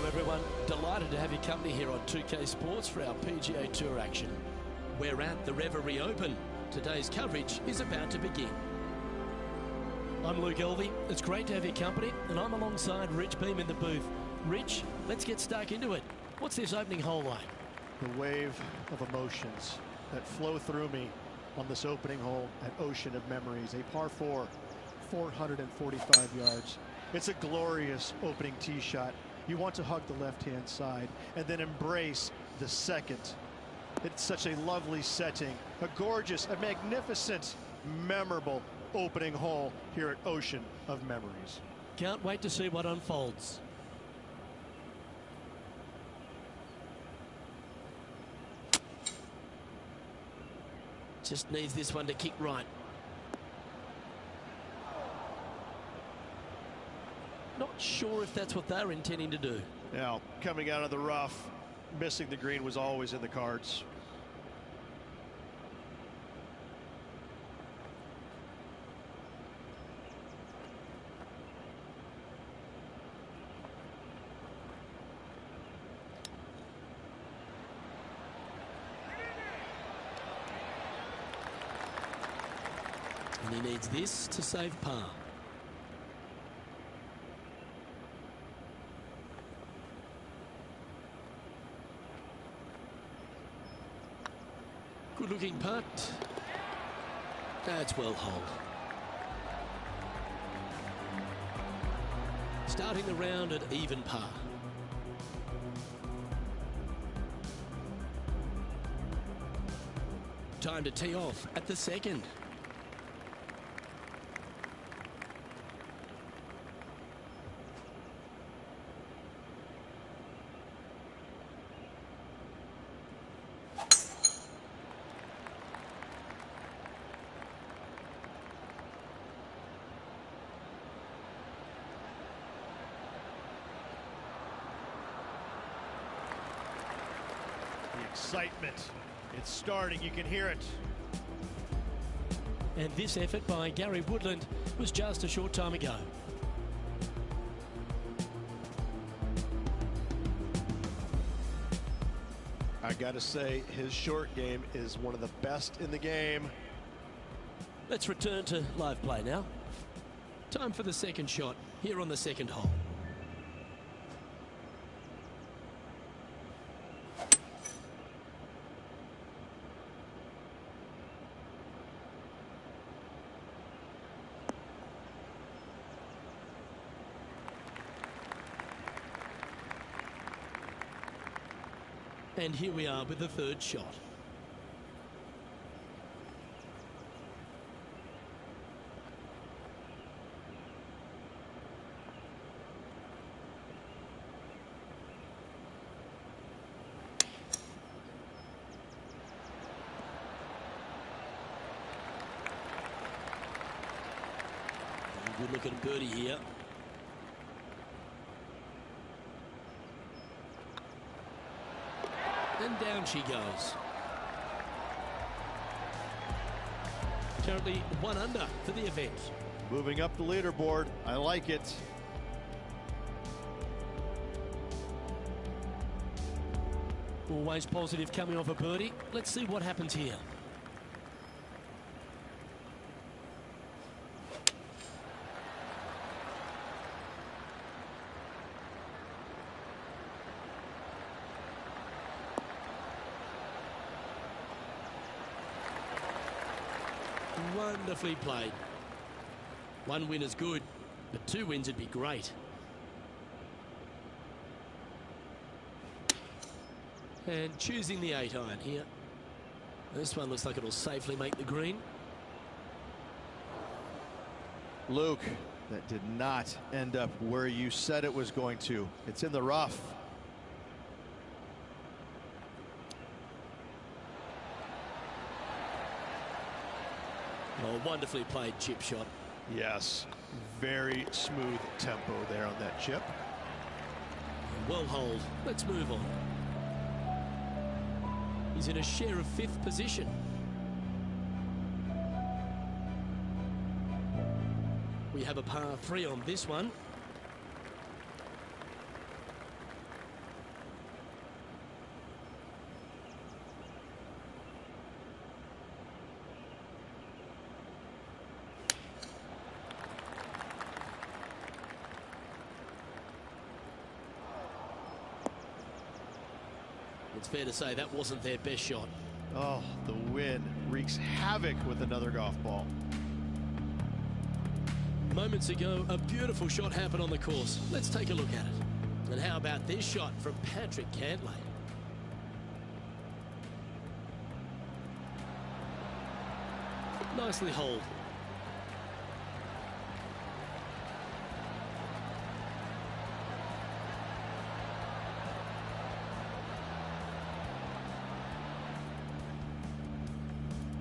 Hello everyone, delighted to have your company here on 2K Sports for our PGA Tour action. We're at the Reverie Open. Today's coverage is about to begin. I'm Luke Elvey, it's great to have your company, and I'm alongside Rich Beem in the booth. Rich, let's get stuck into it. What's this opening hole like? The wave of emotions that flow through me on this opening hole at Ocean of Memories, a par 4, 445 yards. It's a glorious opening tee shot. You want to hug the left-hand side and then embrace the second. It's such a lovely setting, a gorgeous, a magnificent, memorable opening hole here at Ocean of Memories. Can't wait to see what unfolds. Just needs this one to kick right. Not sure if that's what they're intending to do. Now, coming out of the rough, missing the green was always in the cards. And he needs this to save par. Good looking putt. That's well holed. Starting the round at even par. Time to tee off at the second. Excitement. It's starting. You can hear it. And this effort by Gary Woodland was just a short time ago. I gotta say, his short game is one of the best in the game. Let's return to live play now. Time for the second shot here on the second hole. And here we are with the third shot. Good look at a birdie here. And down she goes. Currently 1 under for the event. Moving up the leaderboard. I like it. Always positive coming off a birdie. Let's see what happens here. Wonderfully played. 1 win is good, but 2 wins would be great. And choosing the 8-iron here. This one looks like it'll safely make the green. Luke, that did not end up where you said it was going to. It's in the rough. Oh, wonderfully played chip shot. Yes, very smooth tempo there on that chip. Well holed. Let's move on. He's in a share of 5th position. We have a par 3 on this one. it's fair to say that wasn't their best shot. Oh, the wind wreaks havoc with another golf ball. Moments ago, a beautiful shot happened on the course. Let's take a look at it. And how about this shot from Patrick Cantlay? Nicely holed.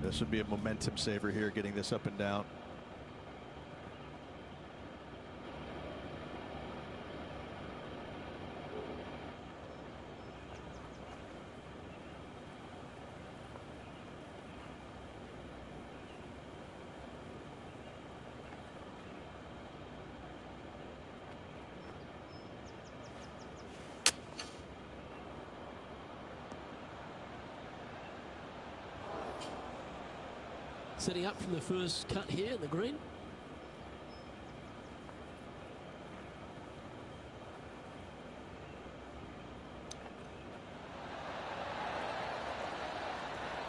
This would be a momentum saver here, getting this up and down. Setting up from the first cut here in the green.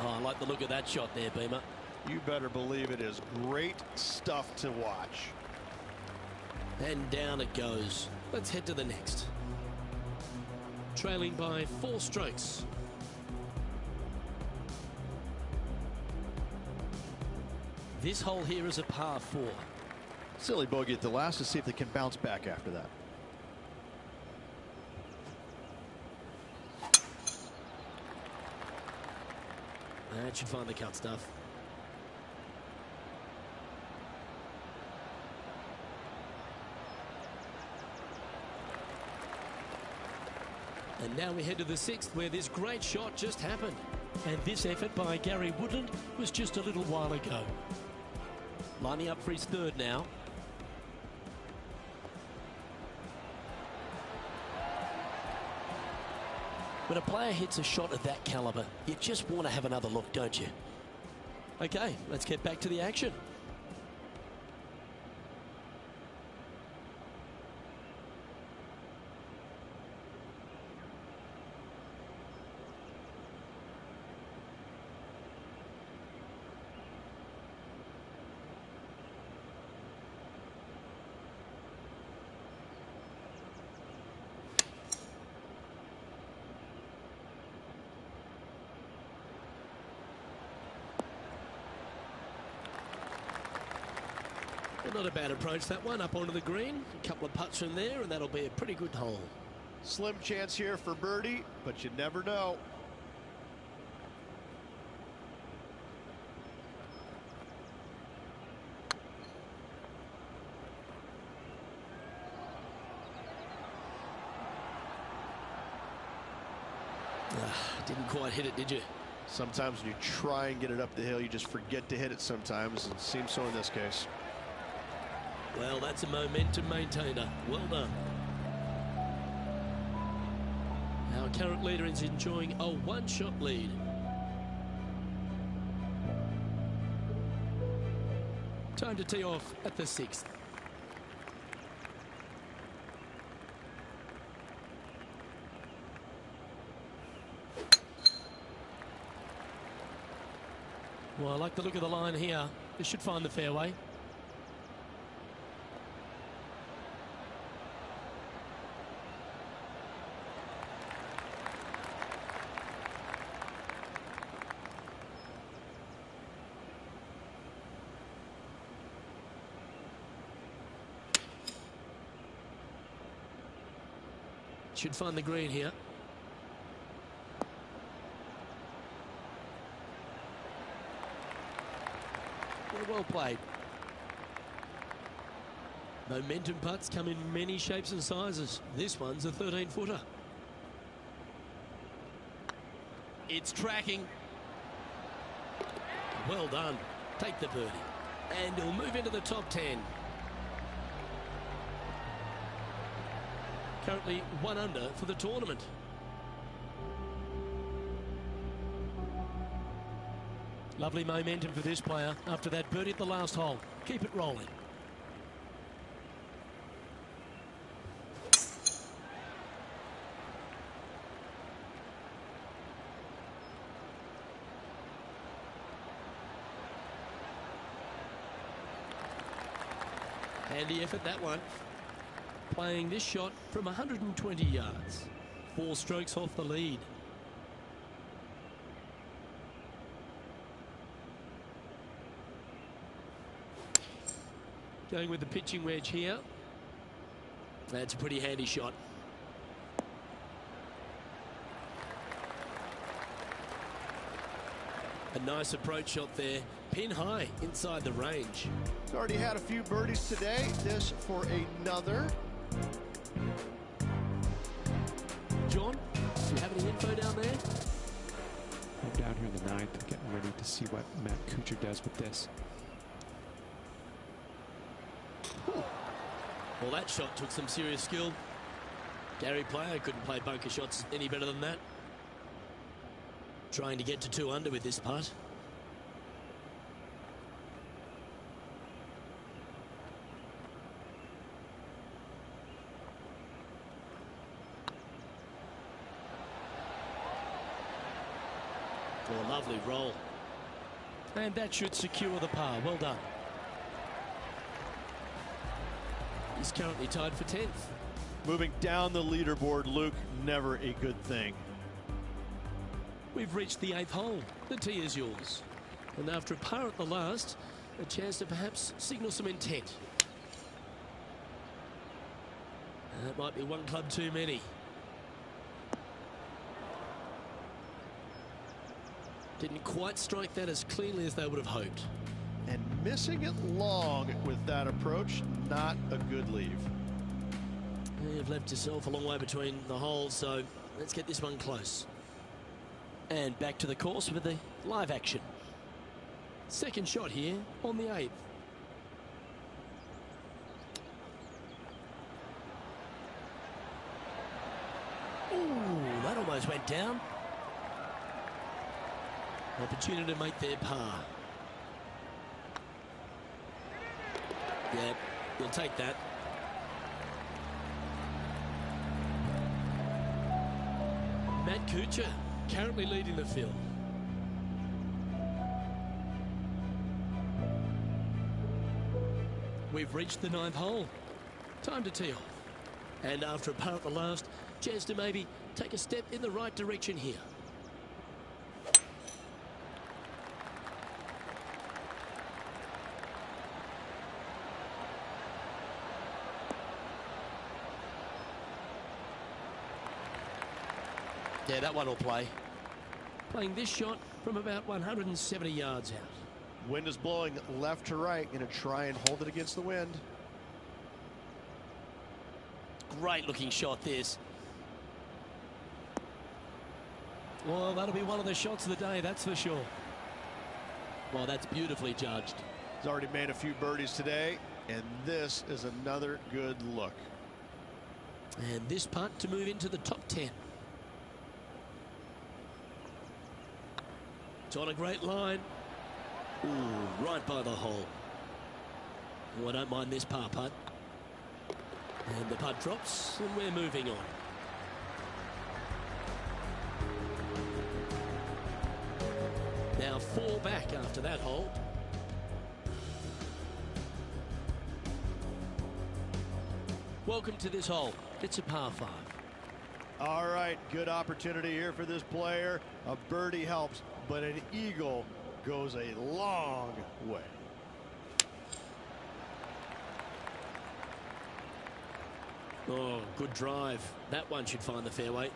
Oh, I like the look of that shot there, Beamer. You better believe it is great stuff to watch. And down it goes. Let's head to the next. Trailing by 4 strokes. This hole here is a par 4. Silly bogey at the last to see if they can bounce back after that. That should find the cut stuff. And now we head to the 6th, where this great shot just happened. And this effort by Gary Woodland was just a little while ago. Lining up for his 3rd now. When a player hits a shot of that caliber, you just want to have another look, don't you? Okay, let's get back to the action. Not a bad approach, that one, up onto the green. A couple of putts from there, and that'll be a pretty good hole. Slim chance here for birdie, but you never know. Didn't quite hit it, did you? Sometimes when you try and get it up the hill, you just forget to hit it sometimes. It seems so in this case. Well, that's a momentum maintainer. Well done. Our current leader is enjoying a 1-shot lead. Time to tee off at the 6th. Well, I like the look of the line here. This should find the fairway. Should find the green here. Well played. Momentum putts come in many shapes and sizes. This one's a 13-footer. It's tracking. Well done. Take the birdie. And he'll move into the top 10. Currently 1 under for the tournament. Lovely momentum for this player after that birdie at the last hole. Keep it rolling. Handy effort, that one. Playing this shot from 120 yards. 4 strokes off the lead. Going with the pitching wedge here. That's a pretty handy shot. A nice approach shot there. Pin high inside the range. He's already had a few birdies today. This for another. John, do you have any info down there? I'm down here in the 9th, getting ready to see what Matt Kuchar does with this. Well, that shot took some serious skill. Gary Player couldn't play bunker shots any better than that. Trying to get to 2 under with this putt. Oh, lovely roll. And that should secure the par. Well done. He's currently tied for 10th. Moving down the leaderboard, Luke, never a good thing. We've reached the 8th hole. The tee is yours. And after a par at the last, a chance to perhaps signal some intent. And that might be one club too many. Didn't quite strike that as cleanly as they would have hoped. And missing it long with that approach, not a good leave. You've left yourself a long way between the holes, so let's get this one close. And back to the course with the live action. Second shot here on the 8th. Ooh, that almost went down. Opportunity to make their par. Yeah, you'll take that. Matt Kuchar currently leading the field. We've reached the 9th hole. Time to tee off. And after a par at the last, chance to maybe take a step in the right direction here. Yeah, that one will play. Playing this shot from about 170 yards out. Wind is blowing left to right. Going to try and hold it against the wind. Great looking shot, this. Well, that'll be one of the shots of the day, that's for sure. Well, that's beautifully judged. He's already made a few birdies today, and this is another good look. And this putt to move into the top 10. It's on a great line. Ooh, right by the hole. Oh, I don't mind this par putt. And the putt drops, and we're moving on. Now 4 back after that hole. Welcome to this hole. It's a par 5. All right, good opportunity here for this player. A birdie helps, but an eagle goes a long way. Oh, good drive. That one should find the fairway.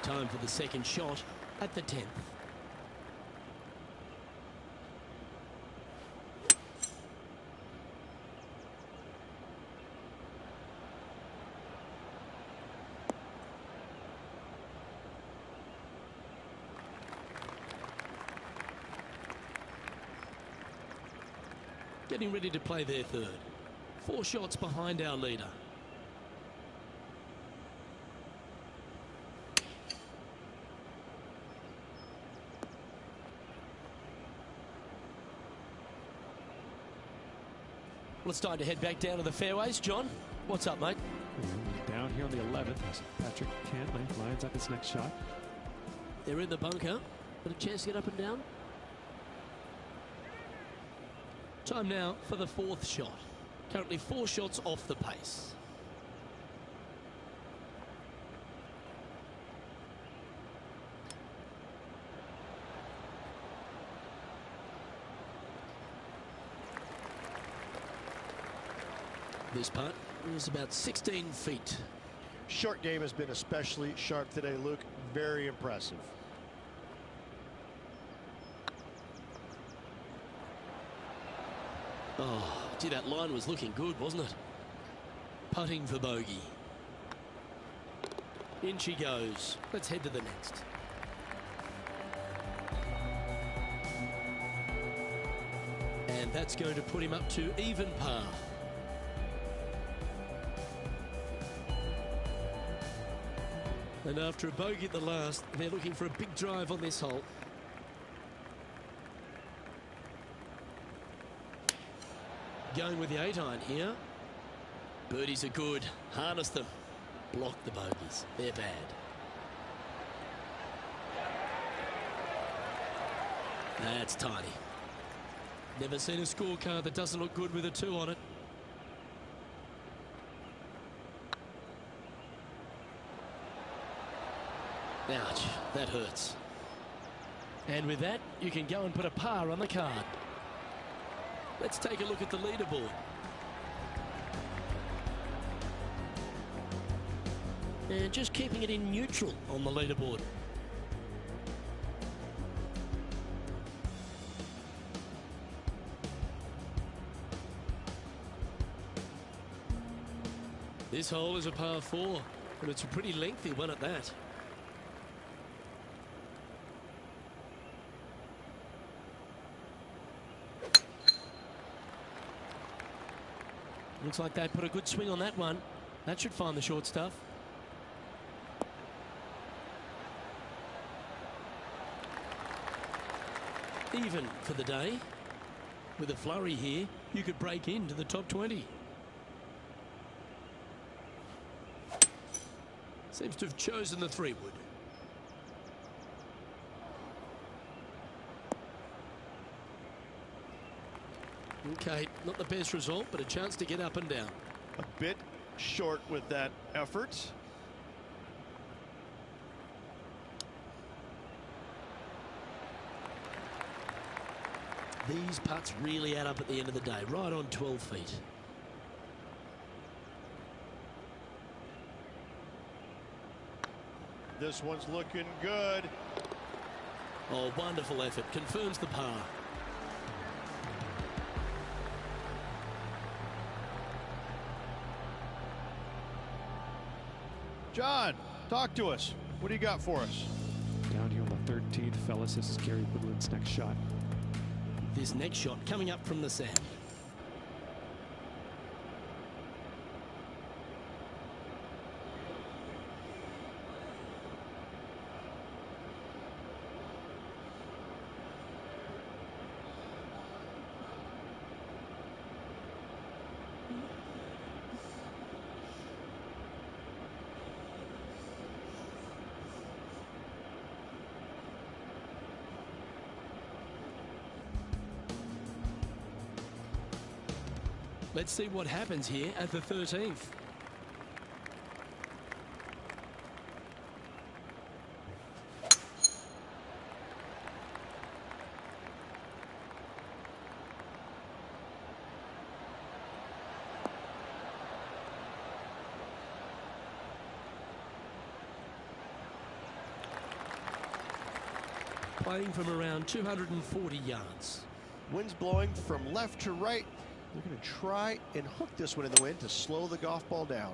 Time for the second shot at the 10th. Getting ready to play their third. 4 shots behind our leader. Well, it's time to head back down to the fairways. John, what's up, mate? Down here on the 11th, Patrick Cantlay lines up his next shot. They're in the bunker. Got a chance to get up and down. Time now for the fourth shot. Currently 4 shots off the pace. This putt is about 16 feet. Short game has been especially sharp today, Luke. Very impressive. Oh, gee, that line was looking good, wasn't it? Putting for bogey. In she goes. Let's head to the next. And that's going to put him up to even par. And after a bogey at the last, they're looking for a big drive on this hole. Going with the 8-iron here. Birdies are good. Harness them. Block the bogeys. They're bad. That's tiny. Never seen a scorecard that doesn't look good with a 2 on it. Ouch, that hurts. And with that, you can go and put a par on the card. Let's take a look at the leaderboard. And just keeping it in neutral on the leaderboard. This hole is a par 4, and it's a pretty lengthy one at that. Looks like they put a good swing on that one. That should find the short stuff. Even for the day. With a flurry here, you could break into the top 20. Seems to have chosen the 3-wood. Okay, not the best result, but a chance to get up and down. A bit short with that effort. These putts really add up at the end of the day, right on 12 feet. This one's looking good. Oh, wonderful effort. Confirms the par. John, talk to us. What do you got for us? Down here on the 13th, fellas, this is Gary Woodland's next shot. This next shot coming up from the sand. Let's see what happens here at the 13th. Playing from around 240 yards. Wind's blowing from left to right. They're going to try and hook this one in the wind to slow the golf ball down.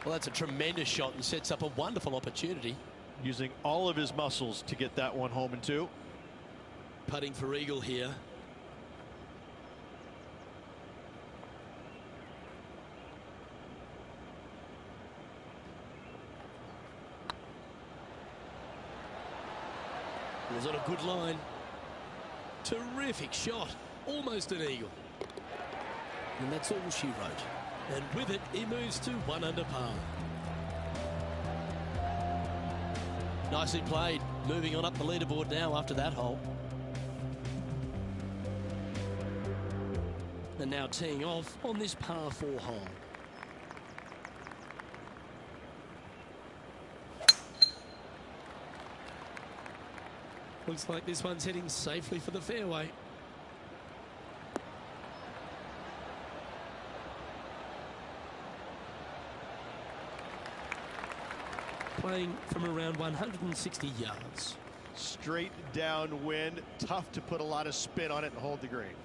Well, that's a tremendous shot and sets up a wonderful opportunity. Using all of his muscles to get that one home in 2. Putting for eagle here. Was on a good line. Terrific shot. Almost an eagle. And that's all she wrote. And with it, he moves to 1 under par. Nicely played. Moving on up the leaderboard now after that hole. And now teeing off on this par 4 hole. Looks like this one's heading safely for the fairway. Playing from around 160 yards. Straight downwind, tough to put a lot of spin on it and hold the green.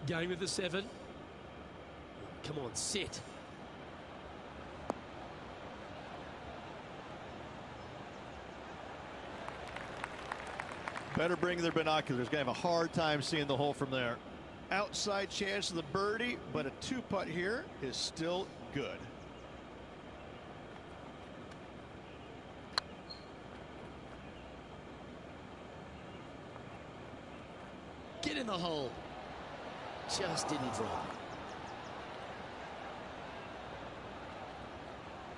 Going with the 7. Come on, sit. Better bring their binoculars. Gonna have a hard time seeing the hole from there. Outside chance of the birdie, but a 2-putt here is still good. Get in the hole. Just didn't drop.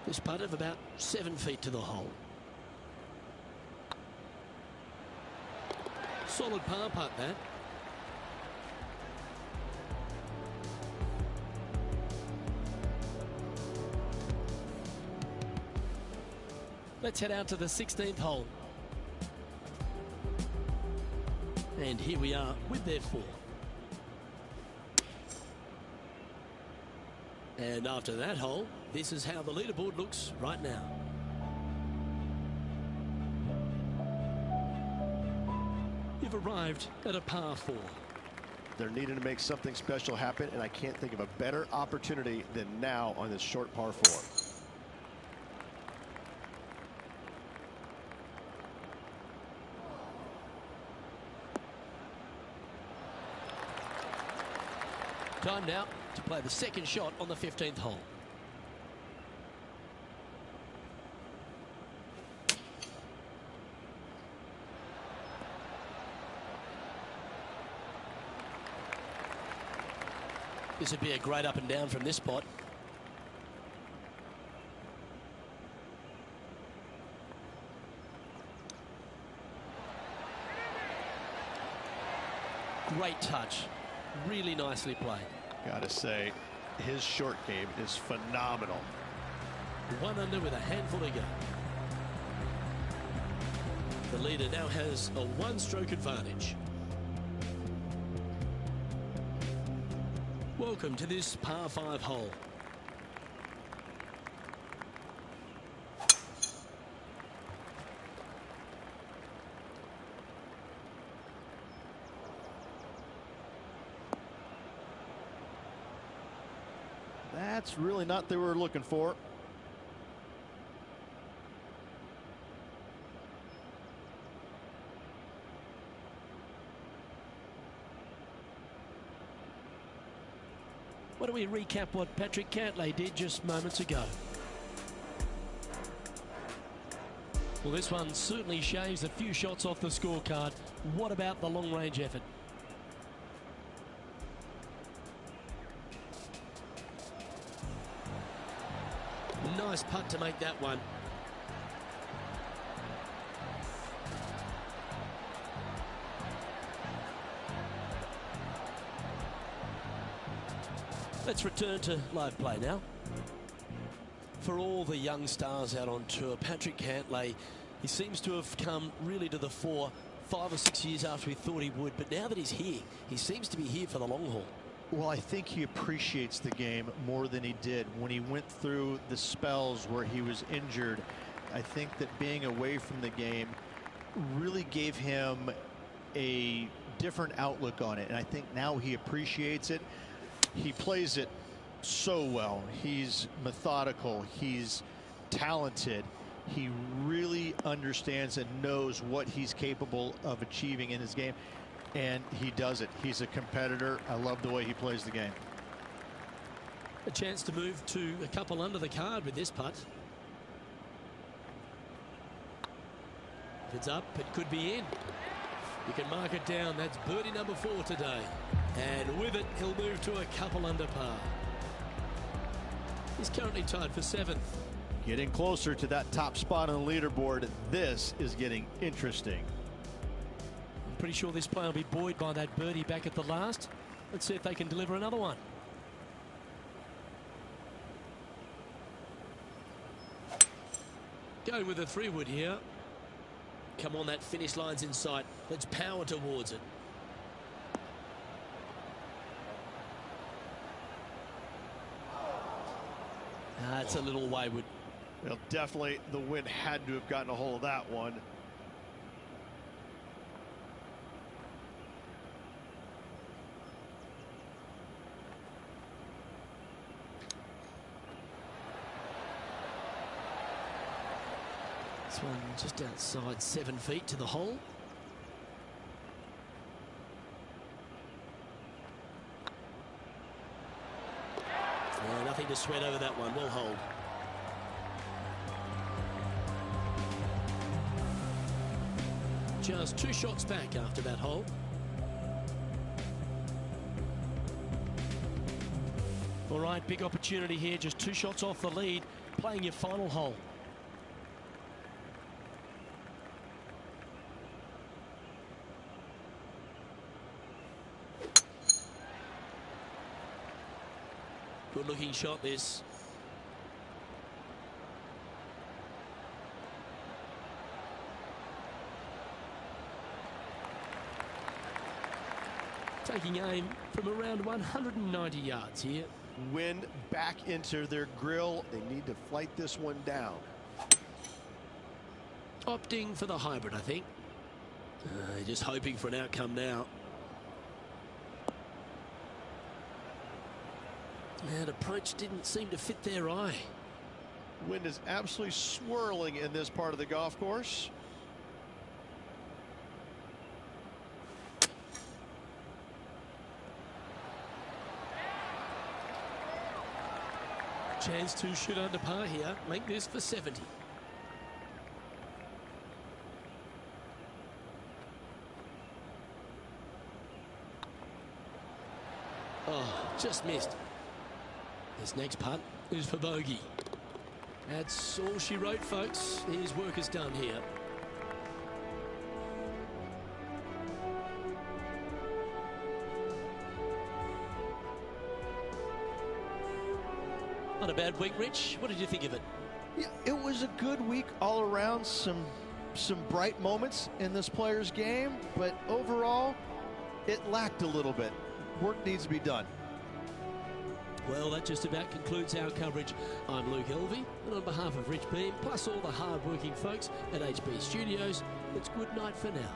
This putt of about 7 feet to the hole. Solid par putt, that. Let's head out to the 16th hole. And here we are with their 4. And after that hole, this is how the leaderboard looks right now. You've arrived at a par 4. They're needing to make something special happen, and I can't think of a better opportunity than now on this short par 4. Time now to play the second shot on the 15th hole. This would be a great up and down from this spot. Great touch. Really nicely played. Gotta say, his short game is phenomenal. 1 under with a handful to go. The leader now has a 1-stroke advantage. Welcome to this par 5 hole. That's really not what they were looking for. Why don't we recap what Patrick Cantlay did just moments ago? Well, this one certainly shaves a few shots off the scorecard. What about the long-range effort? Nice putt to make that one. Let's return to live play now. For all the young stars out on tour, Patrick Cantlay, he seems to have come really to the fore 5 or 6 years after we thought he would. But now that he's here, he seems to be here for the long haul. Well, I think he appreciates the game more than he did when he went through the spells where he was injured. I think that being away from the game really gave him a different outlook on it, and I think now he appreciates it. He plays it so well. He's methodical. He's talented. He really understands and knows what he's capable of achieving in his game. And he does it. He's a competitor. I love the way he plays the game. A chance to move to a couple under the card with this putt. If it's up, it could be in. You can mark it down. That's birdie number 4 today. And with it, he'll move to a couple under par. He's currently tied for 7th. Getting closer to that top spot on the leaderboard. This is getting interesting. I'm pretty sure this player will be buoyed by that birdie back at the last. Let's see if they can deliver another one. Going with a 3-wood here. Come on, that finish line's in sight. Let's power towards it. That's a little wayward. Well, definitely the wind had to have gotten a hold of that one. This one just outside 7 feet to the hole. Yeah, nothing to sweat over that one. Well hold. Just 2 shots back after that hole. All right, big opportunity here. Just 2 shots off the lead. Playing your final hole. Good looking shot this. Taking aim from around 190 yards here. Wind back into their grill. They need to flight this one down. Opting for the hybrid, I think. Just hoping for an outcome now. That approach didn't seem to fit their eye. Wind is absolutely swirling in this part of the golf course. Chance to shoot under par here. Make this for 70. Oh, just missed. This next putt is for bogey. That's all she wrote, folks. His work is done here. Not a bad week, Rich. What did you think of it? Yeah, it was a good week all around. Some bright moments in this player's game, but overall, it lacked a little bit. Work needs to be done. Well, that just about concludes our coverage. I'm Luke Elvey, and on behalf of Rich Beam, plus all the hard-working folks at HB Studios, it's good night for now.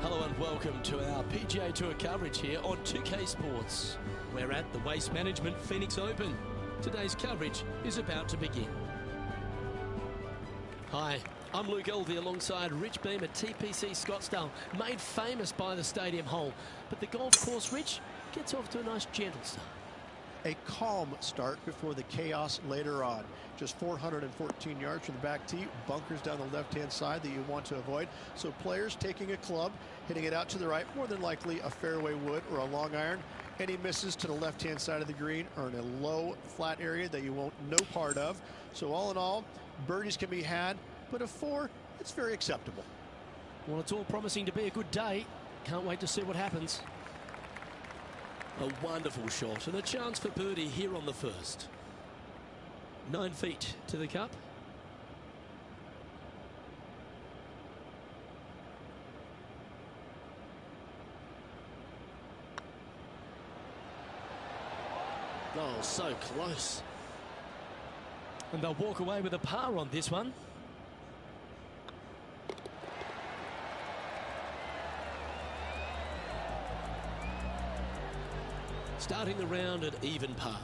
Hello and welcome to our PGA Tour coverage here on 2K Sports. We're at the Waste Management Phoenix Open. Today's coverage is about to begin. Hi, I'm Luke Elvey alongside Rich Beem at TPC Scottsdale, made famous by the stadium hole. But the golf course, Rich, gets off to a nice gentle start. A calm start before the chaos later on. Just 414 yards from the back tee, bunkers down the left-hand side that you want to avoid. So players taking a club, hitting it out to the right, more than likely a fairway wood or a long iron. Any misses to the left-hand side of the green are in a low, flat area that you won't know part of. So all in all, birdies can be had, but a 4, it's very acceptable. Well, it's all promising to be a good day. Can't wait to see what happens. A wonderful shot and a chance for birdie here on the first. 9 feet to the cup. Oh, so close. And they'll walk away with a par on this one. Starting the round at even par.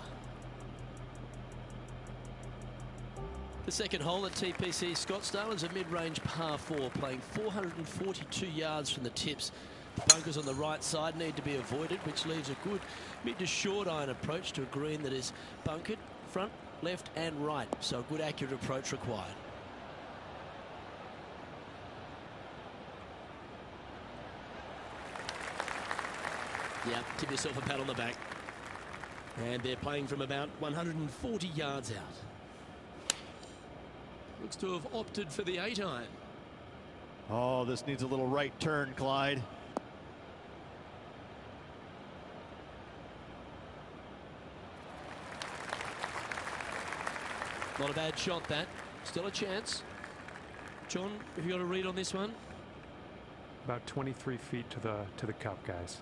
The second hole at TPC Scottsdale is a mid-range par 4, playing 442 yards from the tips. The bunkers on the right side need to be avoided, which leaves a good mid to short iron approach to a green that is bunkered front, left and right. So a good accurate approach required. Yeah, tip yourself a pat on the back. And they're playing from about 140 yards out. Looks to have opted for the 8-iron. Oh, this needs a little right turn, Clyde. Not a bad shot, that. Still a chance. John, have you got a read on this one? About 23 feet to the cup, guys.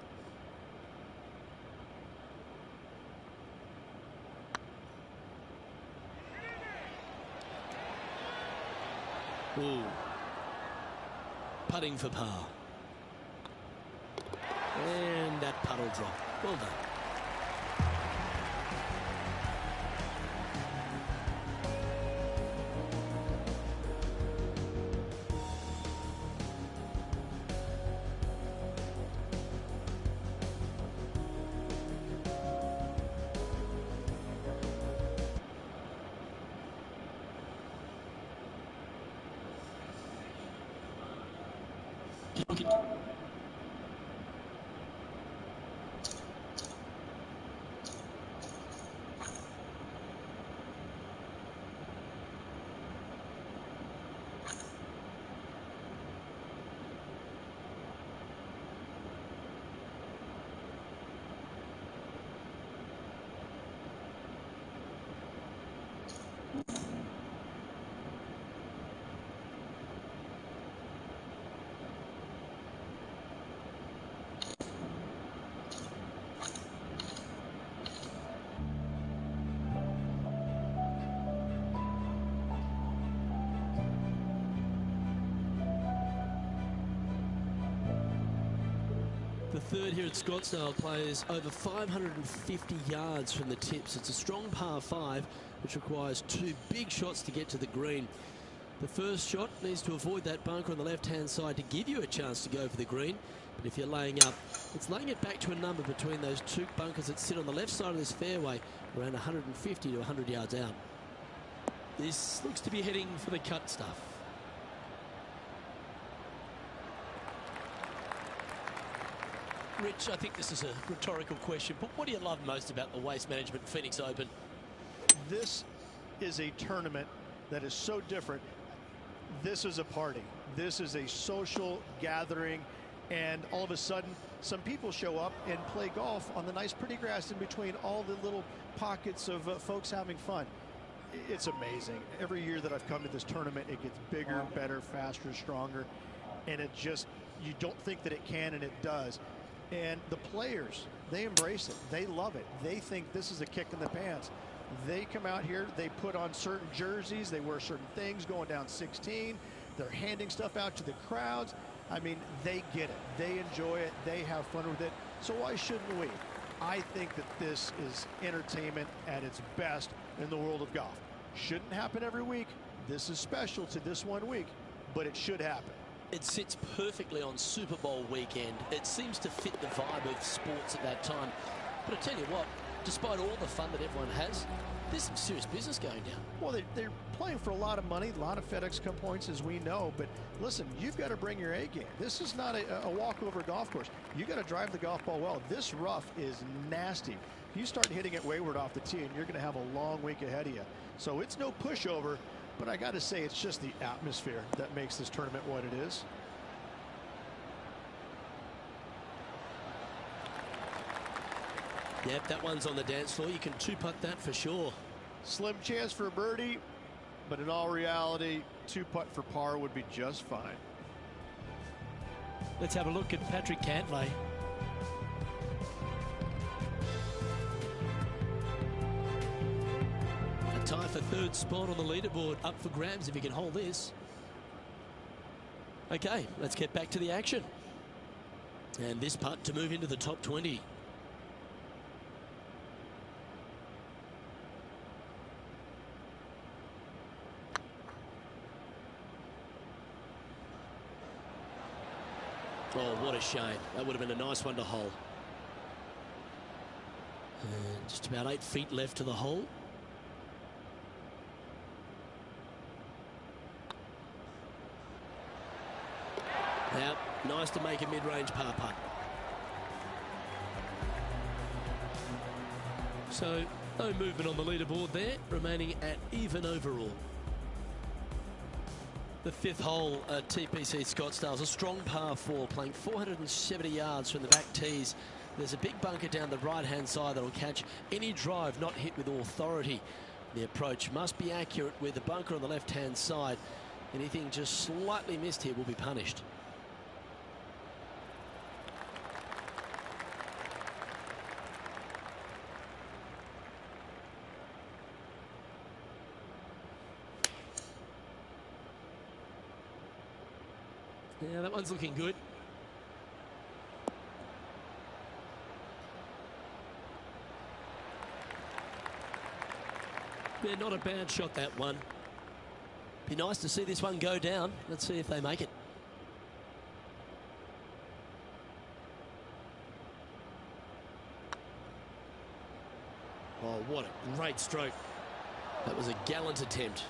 Ooh. Putting for par. And that puddle drop. Well done. The third here at Scottsdale plays over 550 yards from the tips. It's a strong par 5, which requires 2 big shots to get to the green. The first shot needs to avoid that bunker on the left-hand side to give you a chance to go for the green. But if you're laying up, it's laying it back to a number between those 2 bunkers that sit on the left side of this fairway, around 150 to 100 yards out. This looks to be heading for the cut stuff. Rich, I think this is a rhetorical question, but what do you love most about the Waste Management Phoenix Open? This is a tournament that is so different. This is a party. This is a social gathering, and all of a sudden, some people show up and play golf on the nice pretty grass in between all the little pockets of folks having fun. It's amazing. Every year that I've come to this tournament, it gets bigger, better, faster, stronger, and it just, you don't think that it can, and it does. And the players, they embrace it. They love it. They think this is a kick in the pants. They come out here, they put on certain jerseys, they wear certain things going down 16. They're handing stuff out to the crowds. I mean, they get it. They enjoy it. They have fun with it. So why shouldn't we? I think that this is entertainment at its best in the world of golf. Shouldn't happen every week. This is special to this one week, but it should happen. It sits perfectly on Super Bowl weekend. It seems to fit the vibe of sports at that time. But I tell you what, despite all the fun that everyone has, there's some serious business going down. Well, they're playing for a lot of money, a lot of FedEx Cup points, as we know. But listen, you've got to bring your A game. This is not a walkover golf course. You got to drive the golf ball well. This rough is nasty. You start hitting it wayward off the tee, and you're going to have a long week ahead of you. So it's no pushover. But I got to say, it's just the atmosphere that makes this tournament what it is. Yep, that one's on the dance floor. You can two-putt that for sure. Slim chance for a birdie, but in all reality, two-putt for par would be just fine. Let's have a look at Patrick Cantlay. A tie for third spot on the leaderboard, up for grabs if he can hold this. Okay, let's get back to the action. And this putt to move into the top 20. Oh, what a shame. That would have been a nice one to hole. And just about 8 feet left to the hole. Now, nice to make a mid-range par putt. So, no movement on the leaderboard there, remaining at even overall. The fifth hole at TPC Scottsdale, a strong par 4, playing 470 yards from the back tees. There's a big bunker down the right-hand side that will catch any drive not hit with authority. The approach must be accurate with the bunker on the left-hand side. Anything just slightly missed here will be punished. Yeah, that one's looking good. Yeah, not a bad shot, that one. Be nice to see this one go down. Let's see if they make it. Oh, what a great stroke. That was a gallant attempt.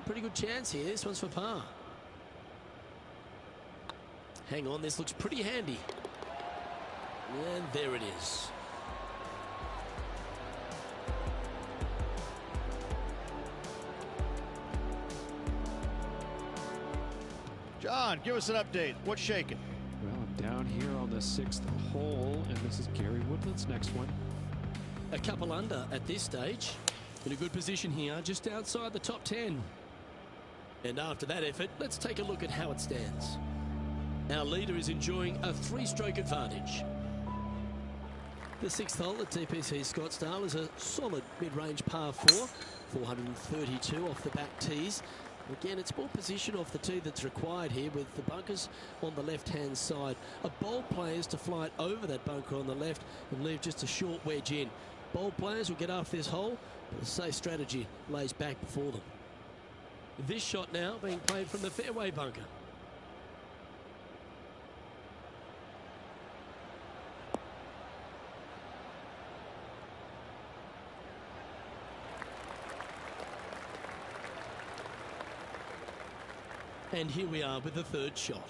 Pretty good chance here. This one's for par. Hang on, this looks pretty handy. And there it is. John, give us an update. What's shaking? Well, I'm down here on the 6th hole, and this is Gary Woodland's next one. A couple under at this stage. In a good position here, just outside the top 10. And after that effort, let's take a look at how it stands. Our leader is enjoying a 3-stroke advantage. The 6th hole at TPC Scottsdale is a solid mid-range par 4, 432 off the back tees. Again, it's more position off the tee that's required here, with the bunkers on the left-hand side. A bold player is to fly it over that bunker on the left and leave just a short wedge in. Bold players will get after this hole, but the safe strategy lays back before them. This shot now being played from the fairway bunker. And here we are with the third shot.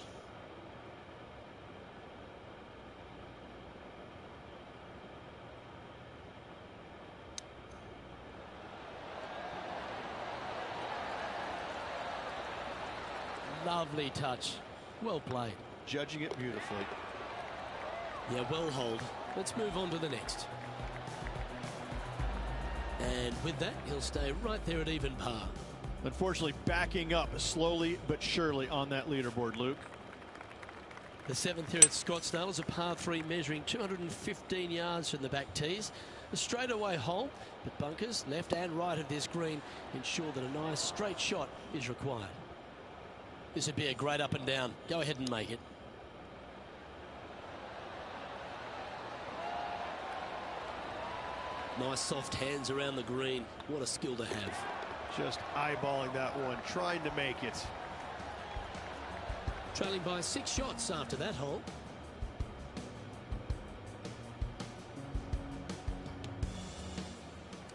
Lovely touch. Well played. Judging it beautifully. Yeah, well hold. Let's move on to the next. And with that, he'll stay right there at even par. Unfortunately, backing up slowly but surely on that leaderboard, Luke. The 7th here at Scottsdale is a par 3 measuring 215 yards from the back tees. A straightaway hole, but bunkers left and right of this green ensure that a nice straight shot is required. This would be a great up and down. Go ahead and make it. Nice soft hands around the green. What a skill to have. Just eyeballing that one, trying to make it. Trailing by 6 shots after that hole.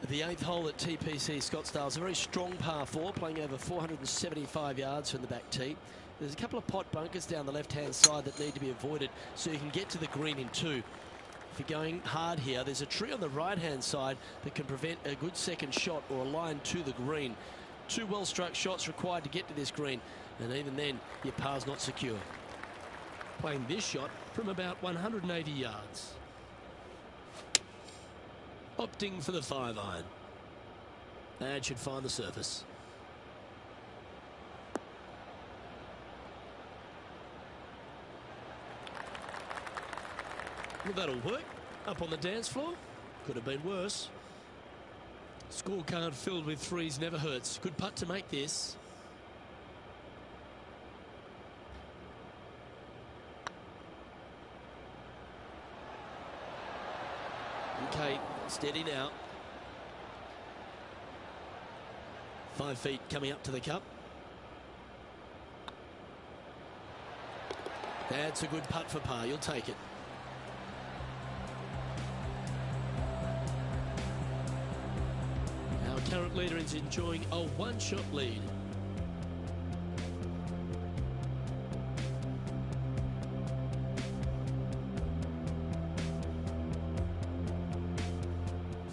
The 8th hole at TPC Scottsdale is a very strong par 4, playing over 475 yards from the back tee. There's a couple of pot bunkers down the left-hand side that need to be avoided so you can get to the green in 2. If you're going hard here, there's a tree on the right-hand side that can prevent a good second shot or a line to the green. 2 well-struck shots required to get to this green, and even then, your par's not secure. Playing this shot from about 180 yards. Opting for the 5-iron. That should find the surface. Well, that'll work. Up on the dance floor. Could have been worse. Scorecard filled with 3s never hurts. Good putt to make this. Okay, steady now. 5 feet coming up to the cup. That's a good putt for par. You'll take it. Our current leader is enjoying a 1-shot lead.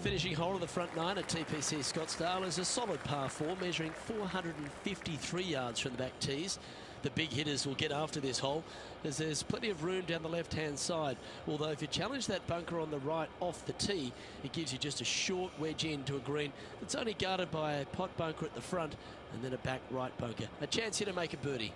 Finishing hole of the front 9 at TPC Scottsdale is a solid par 4, measuring 453 yards from the back tees. The big hitters will get after this hole, as there's plenty of room down the left-hand side. Although if you challenge that bunker on the right off the tee, it gives you just a short wedge into a green that's only guarded by a pot bunker at the front and then a back right bunker. A chance here to make a birdie.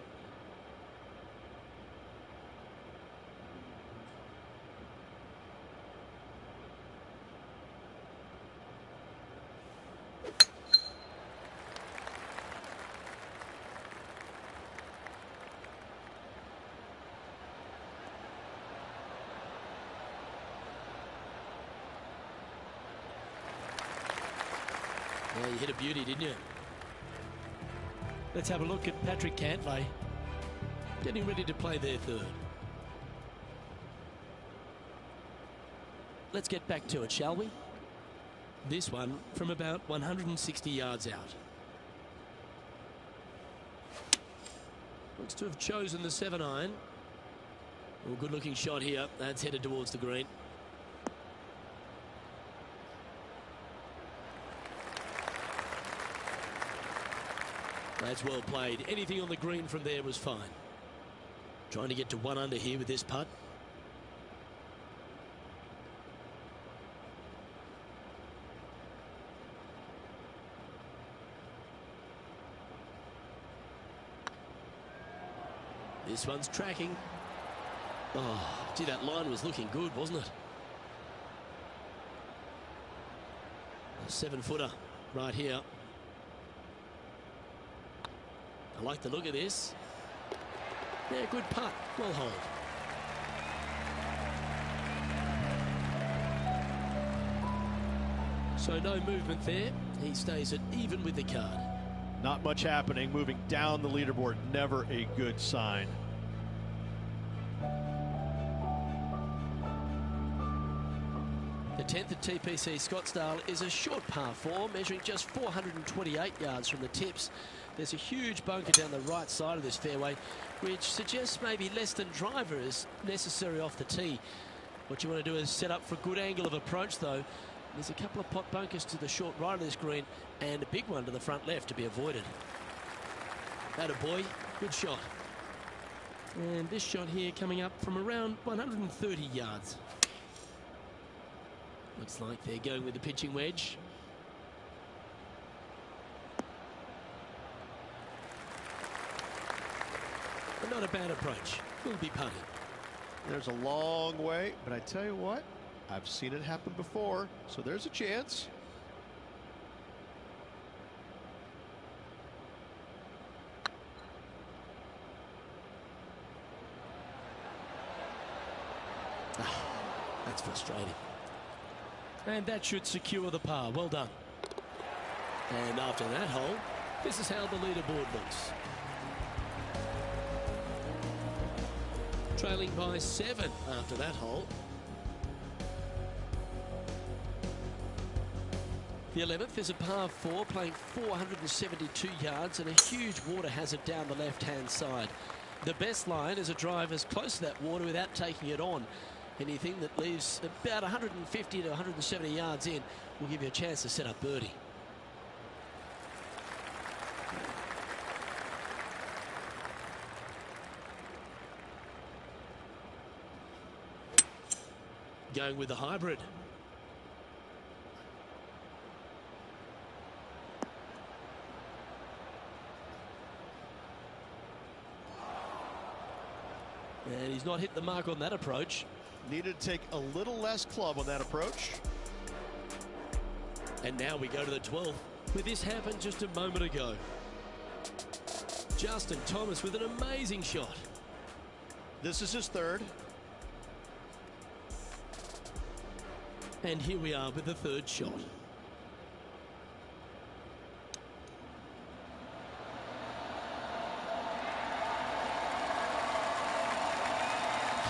Well, you hit a beauty, didn't you? Let's have a look at Patrick Cantlay getting ready to play their 3rd. Let's get back to it, shall we? This one from about 160 yards out. Looks to have chosen the 7-iron. Well, good looking shot here. That's headed towards the green. That's well played. Anything on the green from there was fine. Trying to get to 1 under here with this putt. This one's tracking. Oh, gee, that line was looking good, wasn't it? A 7-footer right here. I like the look of this. Yeah, good putt. Well holed. So no movement there. He stays at even with the card. Not much happening. Moving down the leaderboard, never a good sign. The 10th at TPC Scottsdale is a short par 4, measuring just 428 yards from the tips. There's a huge bunker down the right side of this fairway, which suggests maybe less than driver is necessary off the tee. What you want to do is set up for a good angle of approach, though. There's a couple of pot bunkers to the short right of this green and a big one to the front left to be avoided. Atta boy, good shot. And this shot here coming up from around 130 yards. Looks like they're going with the pitching wedge. But not a bad approach. Will be putting. There's a long way, but I tell you what, I've seen it happen before, so there's a chance. That's frustrating. And that should secure the par. Well done. And after that hole, this is how the leaderboard looks. Trailing by 7 after that hole. The 11th is a par 4, playing 472 yards and a huge water hazard down the left-hand side. The best line is a drive as close to that water without taking it on. Anything that leaves about 150 to 170 yards in will give you a chance to set up birdie. Going with the hybrid. And he's not hit the mark on that approach. Needed to take a little less club on that approach. And now we go to the 12th, where this happened just a moment ago. Justin Thomas with an amazing shot. This is his third. And here we are with the third shot.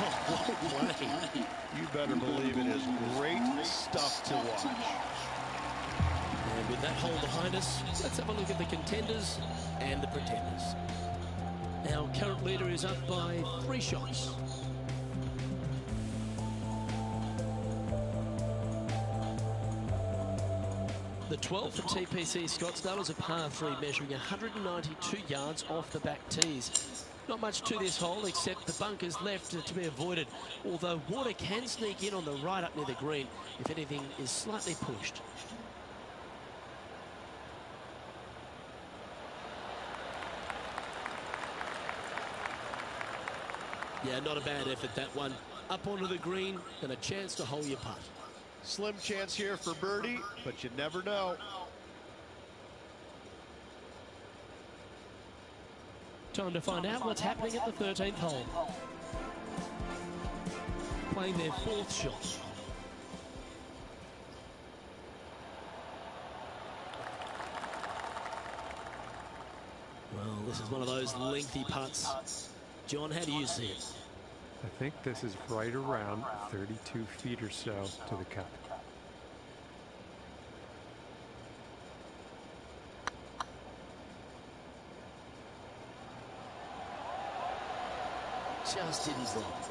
Oh, what a play. You better believe it is great stuff to watch. And with that hole behind us, let's have a look at the contenders and the pretenders. Our current leader is up by 3 shots. The 12th for TPC Scottsdale is a par 3 measuring 192 yards off the back tees. Not much to this hole except the bunkers left to be avoided, although water can sneak in on the right up near the green if anything is slightly pushed. Yeah, not a bad effort, that one. Up onto the green and a chance to hole your putt. Slim chance here for birdie, but you never know. Time to find out what's happening at the 13th hole. Playing their 4th shot. Well, this is one of those lengthy putts. John, how do you see it? I think this is right around 32 feet or so to the cup. Just didn't drop.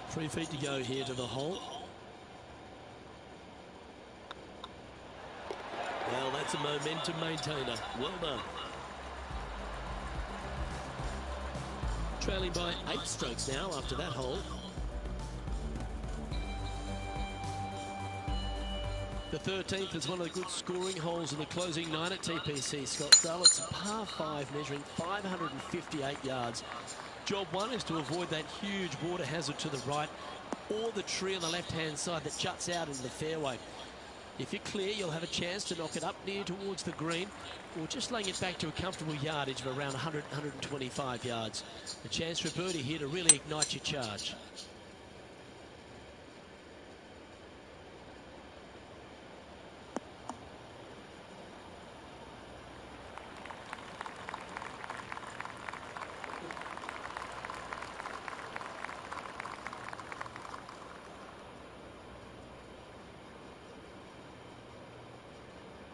3 feet to go here to the hole. Well, that's a momentum maintainer. Well done. Trailing by 8 strokes now after that hole. The 13th is one of the good scoring holes in the closing 9 at TPC Scottsdale. It's a par 5 measuring 558 yards. Job 1 is to avoid that huge water hazard to the right or the tree on the left-hand side that juts out into the fairway. If you're clear, you'll have a chance to knock it up near towards the green or just laying it back to a comfortable yardage of around 100, 125 yards. A chance for birdie here to really ignite your charge.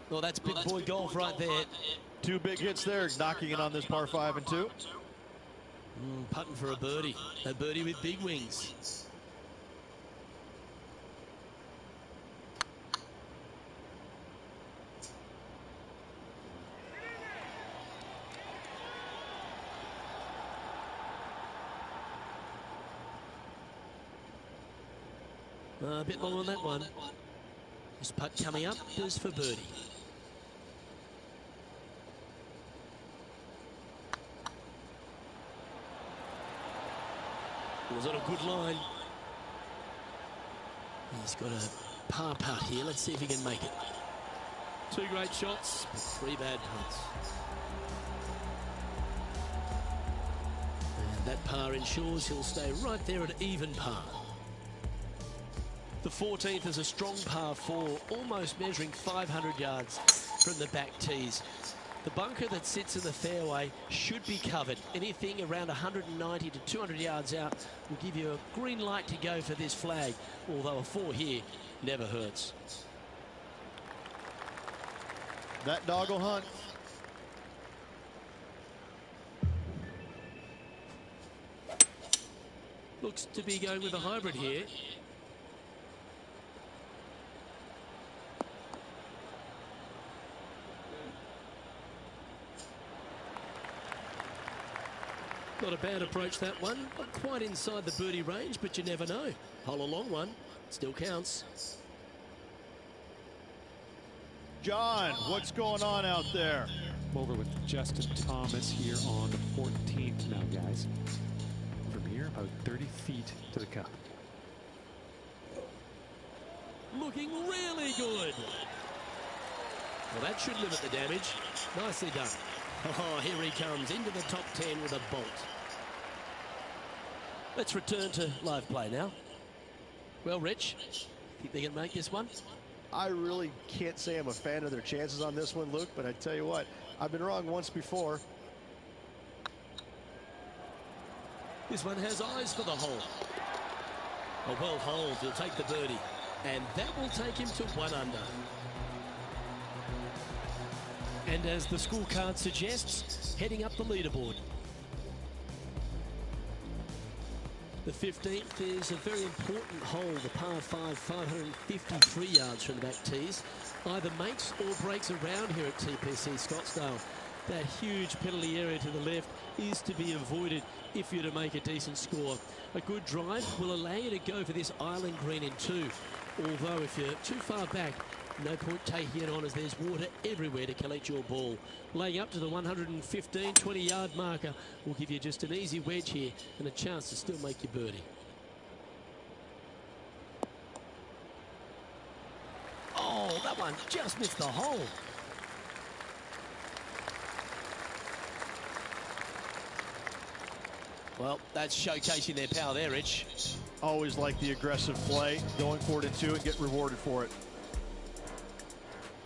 Well, that's big boy golf right there. 2 big hits there, knocking it on this par 5 and 2. Putting for a birdie with big wings. A bit long on that one. This putt coming up is for birdie. It was on a good line. He's got a par putt here. Let's see if he can make it. 2 great shots, but 3 bad putts. And That par ensures he'll stay right there at even par. The 14th is a strong par 4, almost measuring 500 yards from the back tees. The bunker that sits in the fairway should be covered. Anything around 190 to 200 yards out will give you a green light to go for this flag, although a 4 here never hurts. That dog will hunt. Looks to be going with a hybrid here. Not a bad approach, that one. Not quite inside the birdie range, but you never know. Hole a long one. Still counts. John, what's going on out there? Over with Justin Thomas here on the 14th now, guys. From here, about 30 feet to the cup. Looking really good. Well, that should limit the damage. Nicely done. Oh, here he comes into the top 10 with a bolt. Let's return to live play now. Well, Rich, think they can make this one? I really can't say I'm a fan of their chances on this one, Luke, but I tell you what, I've been wrong once before. This one has eyes for the hole. A well holed will take the birdie, and that will take him to 1 under. And as the scorecard suggests, heading up the leaderboard. The 15th is a very important hole, the par 5, 553 yards from the back tees. Either makes or breaks around here at TPC Scottsdale. That huge penalty area to the left is to be avoided if you're to make a decent score. A good drive will allow you to go for this island green in 2. Although if you're too far back, no point taking it on as there's water everywhere to collect your ball. Laying up to the 115, 20-yard marker will give you just an easy wedge here and a chance to still make your birdie. Oh, that one just missed the hole. Well, that's showcasing their power there, Rich. Always like the aggressive play, going for it in 2 and get rewarded for it.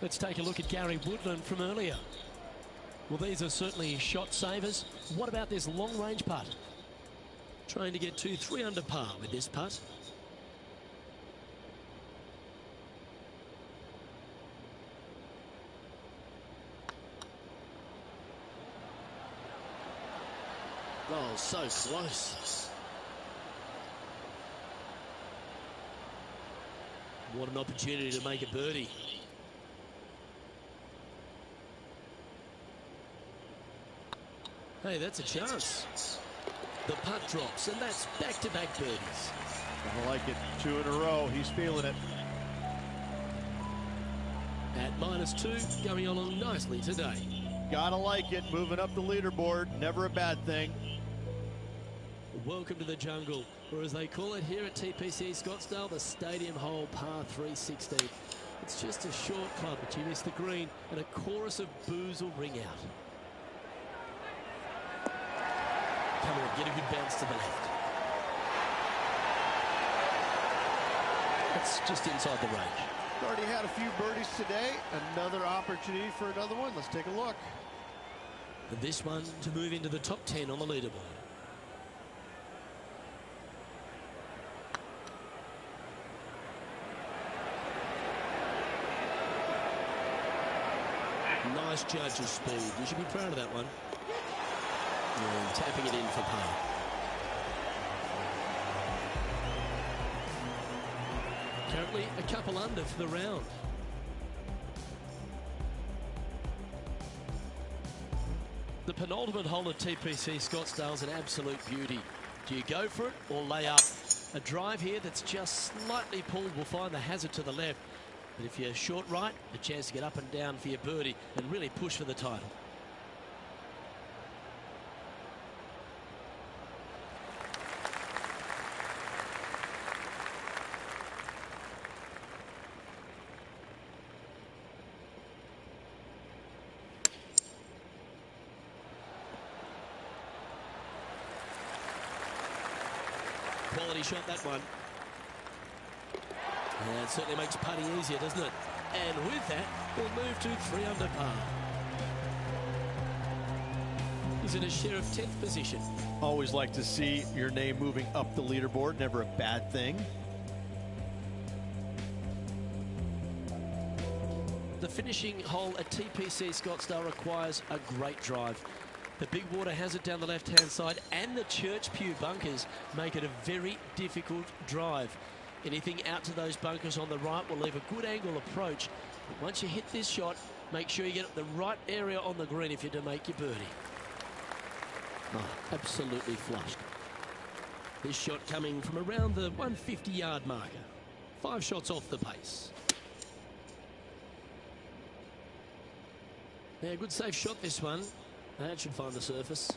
Let's take a look at Gary Woodland from earlier. Well, these are certainly shot savers. What about this long-range putt? Trying to get 2-3 under par with this putt. Oh, so close. What an opportunity to make a birdie. Hey, that's a chance. The putt drops, and that's back-to-back birdies. I like it. 2 in a row. He's feeling it. At -2, going along nicely today. Gotta like it. Moving up the leaderboard. Never a bad thing. Welcome to the jungle, or as they call it here at TPC Scottsdale, the stadium hole par 316. It's just a short club, but you miss the green, and a chorus of boos will ring out. Come on, get a good bounce to the left. That's just inside the range. Already had a few birdies today. Another opportunity for another one. Let's take a look. And this one to move into the top 10 on the leaderboard. Nice judge of speed. You should be proud of that one. And tapping it in for par. Currently a couple under for the round. The penultimate hole at TPC Scottsdale is an absolute beauty. Do you go for it or lay up? A drive here that's just slightly pulled will find the hazard to the left. But if you're short right, a chance to get up and down for your birdie and really push for the title. quality shot, that one. And it certainly makes putting easier, doesn't it? And with that, we'll move to 3 under par. He's in a share of 10th position. Always like to see your name moving up the leaderboard. Never a bad thing. The finishing hole at TPC Scottsdale requires a great drive. The big water hazard down the left-hand side and the Church Pew bunkers make it a very difficult drive. Anything out to those bunkers on the right will leave a good angle approach. But once you hit this shot, make sure you get the right area on the green if you're to make your birdie. Oh, absolutely flushed. This shot coming from around the 150-yard marker. 5 shots off the pace. Yeah, good safe shot this one. That should find the surface.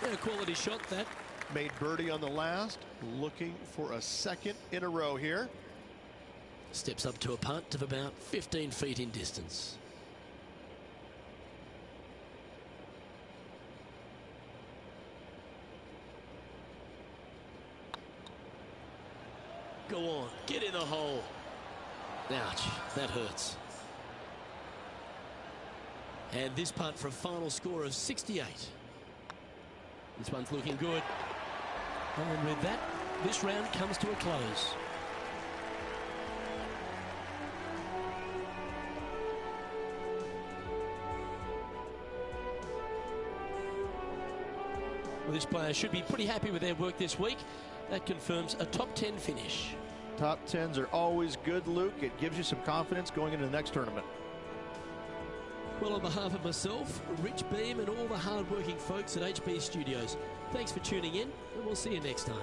Yeah, quality shot that. Made birdie on the last. Looking for a second in a row here. Steps up to a putt of about 15 feet in distance. Go on, get in the hole. Ouch, that hurts. And this putt for a final score of 68. This one's looking good. And with that, this round comes to a close. Well, this player should be pretty happy with their work this week. That confirms a top 10 finish. Top 10s are always good, Luke. It gives you some confidence going into the next tournament. Well, on behalf of myself, Rich Beam, and all the hard-working folks at HB Studios, thanks for tuning in, and we'll see you next time.